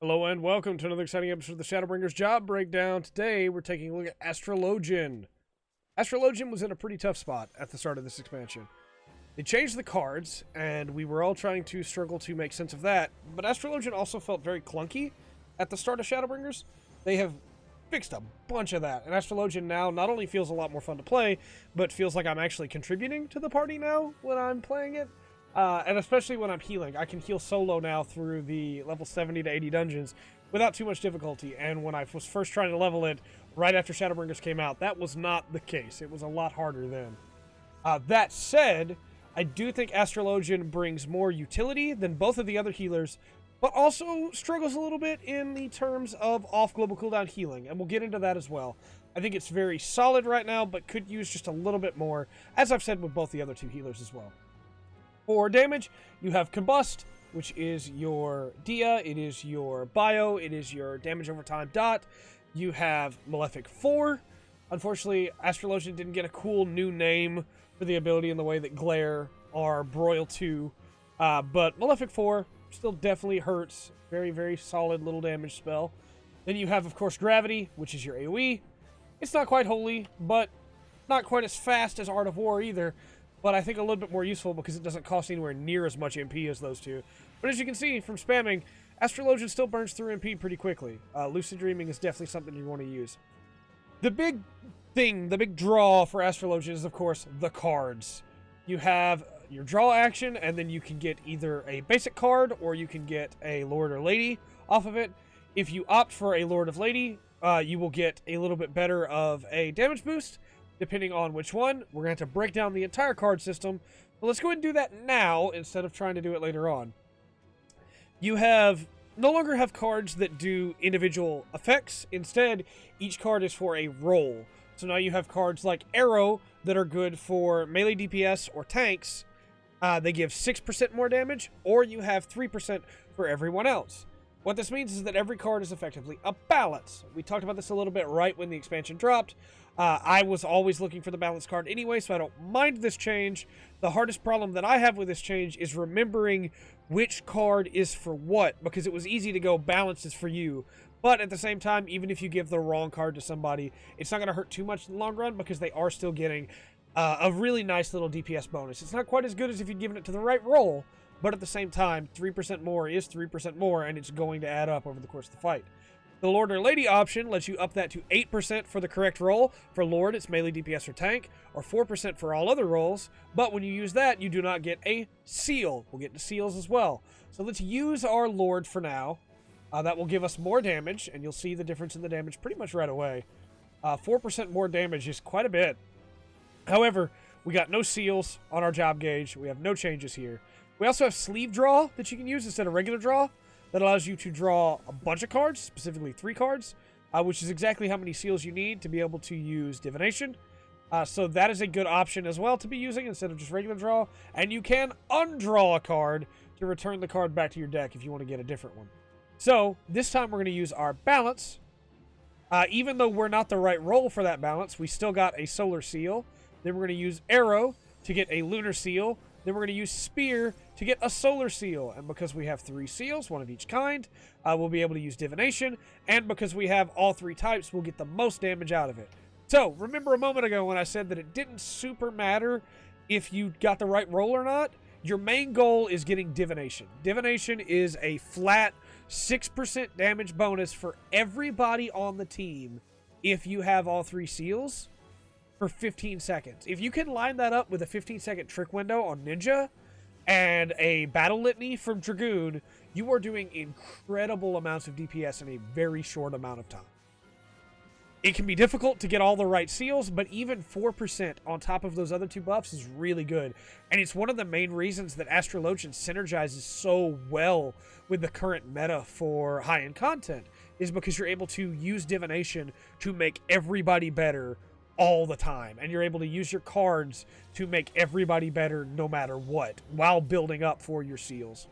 Hello and welcome to another exciting episode of the Shadowbringers Job Breakdown. Today we're taking a look at Astrologian. Astrologian was in a pretty tough spot at the start of this expansion. They changed the cards, and we were all trying to struggle to make sense of that, but Astrologian also felt very clunky at the start of Shadowbringers. They have fixed a bunch of that, and Astrologian now not only feels a lot more fun to play, but feels like I'm actually contributing to the party now when I'm playing it. And especially when I'm healing. I can heal solo now through the level 70 to 80 dungeons without too much difficulty. And when I was first trying to level it right after Shadowbringers came out, that was not the case. It was a lot harder then. That said, I do think Astrologian brings more utility than both of the other healers, but also struggles a little bit in the terms of off global cooldown healing. And we'll get into that as well. I think it's very solid right now, but could use just a little bit more, as I've said with both the other two healers as well. For damage, you have Combust, which is your Dia, it is your Bio, it is your damage over time dot. You have Malefic 4. Unfortunately, Astrologian didn't get a cool new name for the ability in the way that Glare or Broil 2. But Malefic 4 still definitely hurts. Very, very solid little damage spell. Then you have, of course, Gravity, which is your AoE. It's not quite holy, but not quite as fast as Art of War either. But I think a little bit more useful because it doesn't cost anywhere near as much MP as those two. But as you can see from spamming, Astrologian still burns through MP pretty quickly. Lucid Dreaming is definitely something you want to use. The big thing, the big draw for Astrologian is, of course, the cards. You have your draw action, and then you can get either a basic card or you can get a Lord or Lady off of it. If you opt for a Lord of Lady, you will get a little bit better of a damage boost. Depending on which one, we're going to have to break down the entire card system. But let's go ahead and do that now instead of trying to do it later on. You no longer have cards that do individual effects. Instead, each card is for a role. So now you have cards like Arrow that are good for melee DPS or tanks. They give 6% more damage, or you have 3% for everyone else. What this means is that every card is effectively a balance. We talked about this a little bit right when the expansion dropped. I was always looking for the balance card anyway, so I don't mind this change. The hardest problem that I have with this change is remembering which card is for what, because it was easy to go balance is for you. But at the same time, even if you give the wrong card to somebody, it's not going to hurt too much in the long run because they are still getting a really nice little DPS bonus. It's not quite as good as if you'd given it to the right role, but at the same time, 3% more is 3% more, and it's going to add up over the course of the fight. The Lord or Lady option lets you up that to 8% for the correct roll. For Lord, it's melee DPS or tank, or 4% for all other rolls. But when you use that, you do not get a seal. We'll get to seals as well. So let's use our Lord for now. That will give us more damage, and you'll see the difference in the damage pretty much right away. 4% more damage is quite a bit. However, we got no seals on our job gauge. We have no changes here. We also have sleeve draw that you can use instead of regular draw. That allows you to draw a bunch of cards, specifically 3 cards, which is exactly how many seals you need to be able to use Divination. So that is a good option as well to be using instead of just regular draw. And you can undraw a card to return the card back to your deck if you want to get a different one. So this time we're going to use our balance. Even though we're not the right role for that balance, we still got a solar seal. Then we're going to use Arrow to get a lunar seal. Then we're going to use Spear to get a solar seal. And because we have 3 seals, one of each kind, we'll be able to use Divination. And because we have all 3 types, we'll get the most damage out of it. So, remember a moment ago when I said that it didn't super matter if you got the right roll or not? Your main goal is getting Divination. Divination is a flat 6% damage bonus for everybody on the team if you have all 3 seals. For 15 seconds. If you can line that up with a 15-second trick window on Ninja and a battle litany from Dragoon, you are doing incredible amounts of DPS in a very short amount of time. It can be difficult to get all the right seals, but even 4% on top of those other 2 buffs is really good. And it's one of the main reasons that Astrologian synergizes so well with the current meta for high-end content, is because you're able to use Divination to make everybody better all the time, and you're able to use your cards to make everybody better no matter what, while building up for your seals.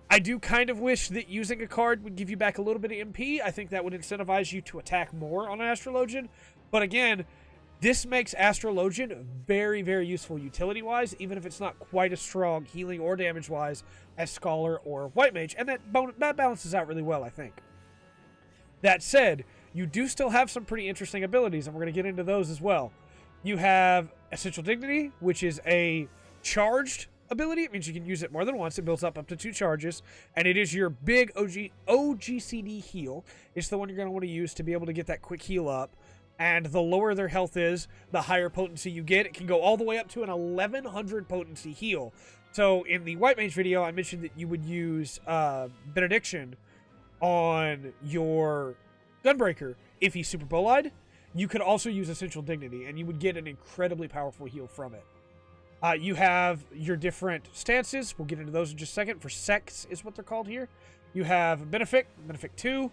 I do kind of wish that using a card would give you back a little bit of MP. I think that would incentivize you to attack more on an Astrologian, but again, This makes Astrologian very, very useful utility-wise, even if it's not quite as strong healing or damage-wise as Scholar or White Mage, and that balances out really well, I think. That said, you do still have some pretty interesting abilities, and we're going to get into those as well. You have Essential Dignity, which is a charged ability. It means you can use it more than once. It builds up to 2 charges, and it is your big OGCD heal. It's the one you're going to want to use to be able to get that quick heal up. And the lower their health is, the higher potency you get. It can go all the way up to an 1100 potency heal. So in the White Mage video, I mentioned that you would use Benediction on your Gunbreaker if he's super bolide. You could also use Essential Dignity, and you would get an incredibly powerful heal from it. You have your different stances. We'll get into those in just a second. For sects is what they're called here. You have Benefic, Benefic 2,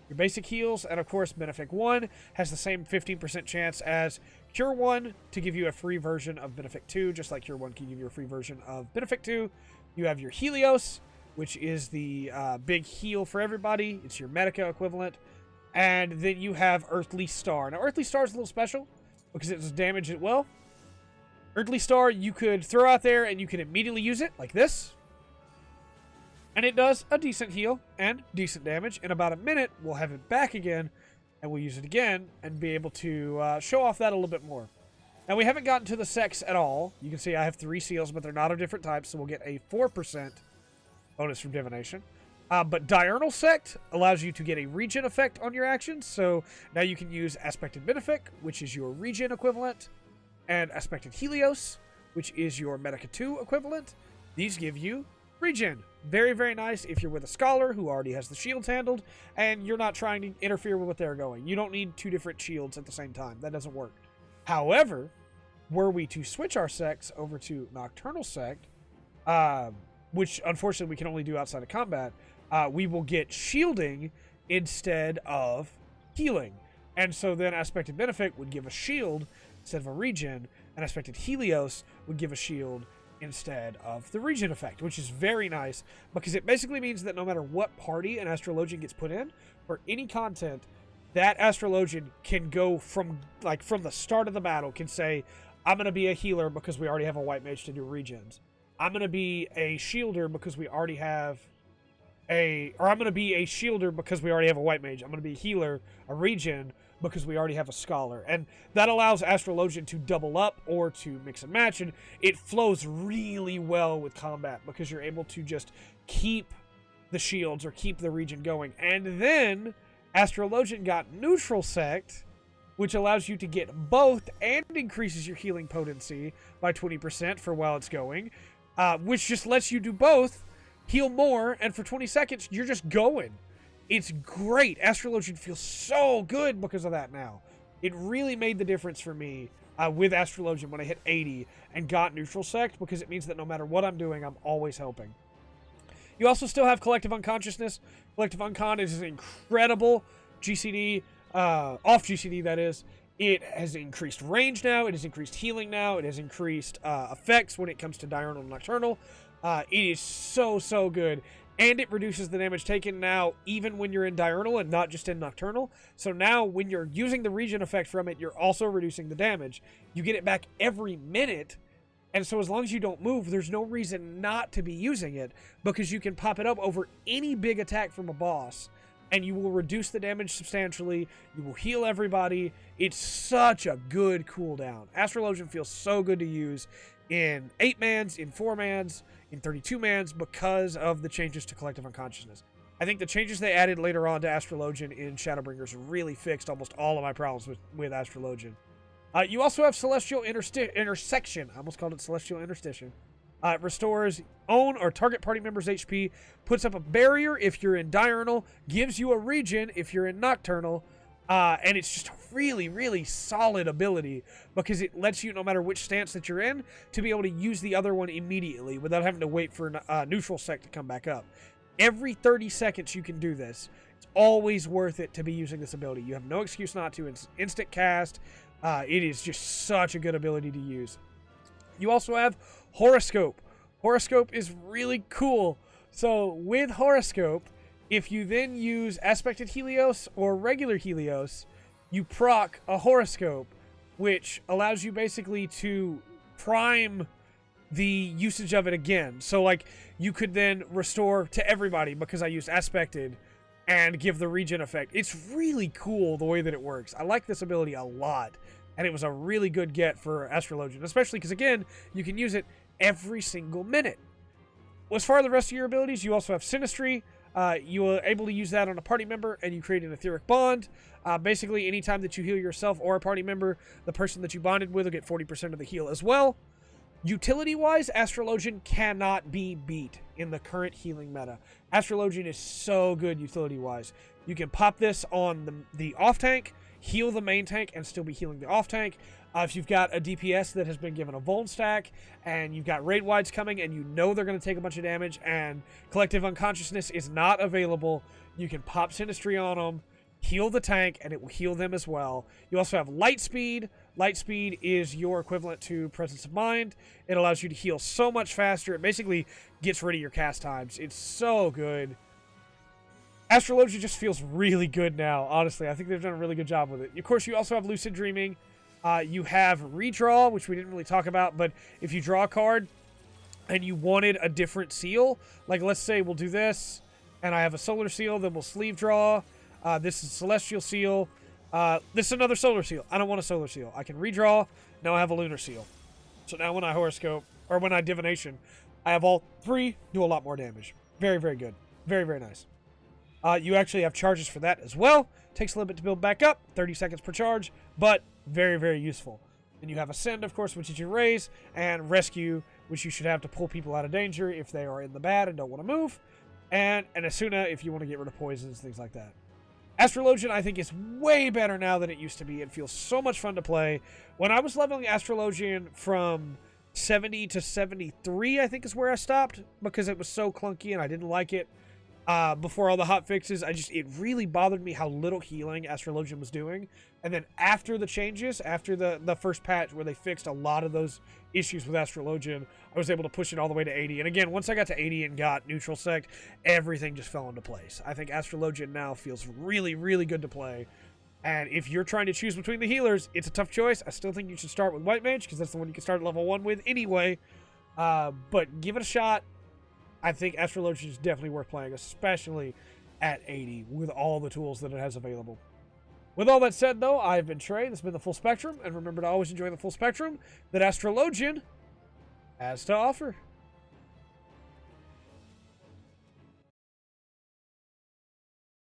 your basic heals, and of course Benefic 1 has the same 15% chance as Cure 1 to give you a free version of Benefic 2, just like Cure 1 can give you a free version of Benefic 2. You have your Helios, which is the big heal for everybody. It's your Medica equivalent. And then you have Earthly Star. Now Earthly Star is a little special because it does damage at will. Earthly Star you could throw out there and you can immediately use it, like this. And it does a decent heal and decent damage. In about a minute, we'll have it back again, and we'll use it again and be able to show off that a little bit more. Now, we haven't gotten to the sects at all. You can see I have 3 seals, but they're not of different types, so we'll get a 4% bonus from Divination. But Diurnal Sect allows you to get a regen effect on your actions, so now you can use Aspected Benefic, which is your regen equivalent, and Aspected Helios, which is your Medica 2 equivalent. These give you regen. Very, very nice if you're with a Scholar who already has the shields handled and you're not trying to interfere with what they're going. You don't need 2 different shields at the same time. That doesn't work. However, were we to switch our sects over to Nocturnal Sect, which unfortunately we can only do outside of combat, we will get shielding instead of healing. And so then Aspected Benefic would give a shield instead of a regen, and Aspected Helios would give a shield instead of the regen effect, which is very nice because it basically means that no matter what party an Astrologian gets put in for any content, that Astrologian can go from the start of the battle, can say, I'm going to be a healer because we already have a White Mage to do regens. I'm going to be a shielder because we already have I'm going to be a shielder because we already have a White Mage. I'm going to be a healer, a regen, because we already have a Scholar. And that allows Astrologian to double up or to mix and match, and it flows really well with combat because you're able to just keep the shields or keep the regen going. And then Astrologian got Neutral Sect, which allows you to get both and increases your healing potency by 20% for while it's going, which just lets you do both, heal more, and for 20 seconds, you're just going. It's great. Astrologian feels so good because of that now. It really made the difference for me with Astrologian when I hit 80 and got Neutral Sect, because it means that no matter what I'm doing, I'm always helping. You also still have Collective Unconsciousness. Collective Uncon is an incredible GCD, off GCD that is. It has increased range now, it has increased healing now, it has increased effects when it comes to Diurnal and Nocturnal. It is so, so good. And it reduces the damage taken now, even when you're in Diurnal and not just in Nocturnal. So now, when you're using the regen effect from it, you're also reducing the damage. You get it back every minute, and so as long as you don't move, there's no reason not to be using it, because you can pop it up over any big attack from a boss, and you will reduce the damage substantially. You will heal everybody. It's such a good cooldown. Astrologian feels so good to use in 8-mans, in 4-mans, in 32-mans because of the changes to Collective Unconsciousness. I think the changes they added later on to Astrologian in Shadowbringers really fixed almost all of my problems with Astrologian. You also have Celestial Intersection. I almost called it Celestial Interstition. It restores own or target party members' HP, puts up a barrier if you're in Diurnal, gives you a regen if you're in Nocturnal, and it's just a really, really solid ability because it lets you, no matter which stance that you're in, to be able to use the other one immediately without having to wait for Neutral Sect to come back up. Every 30 seconds you can do this. It's always worth it to be using this ability. You have no excuse not to. It's instant cast. It is just such a good ability to use. You also have Horoscope. Horoscope is really cool. So with Horoscope, if you then use Aspected Helios or regular Helios, you proc a Horoscope which allows you basically to prime the usage of it again. So, like, you could then restore to everybody because I used Aspected and give the regen effect. It's really cool the way that it works. I like this ability a lot, and it was a really good get for Astrologian, especially because, again, you can use it every single minute. As far as the rest of your abilities, you also have Synastry. You are able to use that on a party member, and you create an etheric bond. Basically, anytime that you heal yourself or a party member, the person that you bonded with will get 40% of the heal as well. Utility-wise, Astrologian cannot be beat in the current healing meta. Astrologian is so good utility-wise. You can pop this on the off-tank, heal the main tank, and still be healing the off-tank. If you've got a DPS that has been given a Vuln stack, and you've got raid wides coming, and you know they're going to take a bunch of damage, and Collective Unconsciousness is not available, you can pop Synastry on them, heal the tank, and it will heal them as well. You also have Light Speed. Light Speed is your equivalent to Presence of Mind. It allows you to heal so much faster. It basically gets rid of your cast times. It's so good. Astrologia just feels really good now, honestly. I think they've done a really good job with it. Of course, you also have Lucid Dreaming. You have Redraw, which we didn't really talk about, but if you draw a card and you wanted a different seal, like let's say we'll do this, and I have a Solar Seal, then we'll Sleeve Draw. This is Celestial Seal. This is another Solar Seal. I don't want a Solar Seal. I can redraw. Now I have a Lunar Seal. So now when I Horoscope, or when I Divination, I have all three, do a lot more damage. Very, very good. Very, very nice. You actually have charges for that as well. Takes a little bit to build back up. 30 seconds per charge, but very, very useful. And you have Ascend, of course, which is your raise, and Rescue, which you should have to pull people out of danger if they are in the bad and don't want to move. And Asuna, if you want to get rid of poisons, things like that. Astrologian, I think, is way better now than it used to be. It feels so much fun to play. When I was leveling Astrologian from 70 to 73, I think is where I stopped, because it was so clunky and I didn't like it. Before all the hot fixes, it really bothered me how little healing Astrologian was doing. And then after the changes, after the first patch where they fixed a lot of those issues with Astrologian, I was able to push it all the way to 80. And again, once I got to 80 and got Neutral Sect, everything just fell into place. I think Astrologian now feels really, really good to play. And if you're trying to choose between the healers, it's a tough choice. I still think you should start with White Mage, because that's the one you can start at level 1 with anyway. But give it a shot. I think Astrologian is definitely worth playing, especially at 80 with all the tools that it has available. With all that said, though, I've been Trey. This has been the Full Spectrum, and remember to always enjoy the full spectrum that Astrologian has to offer.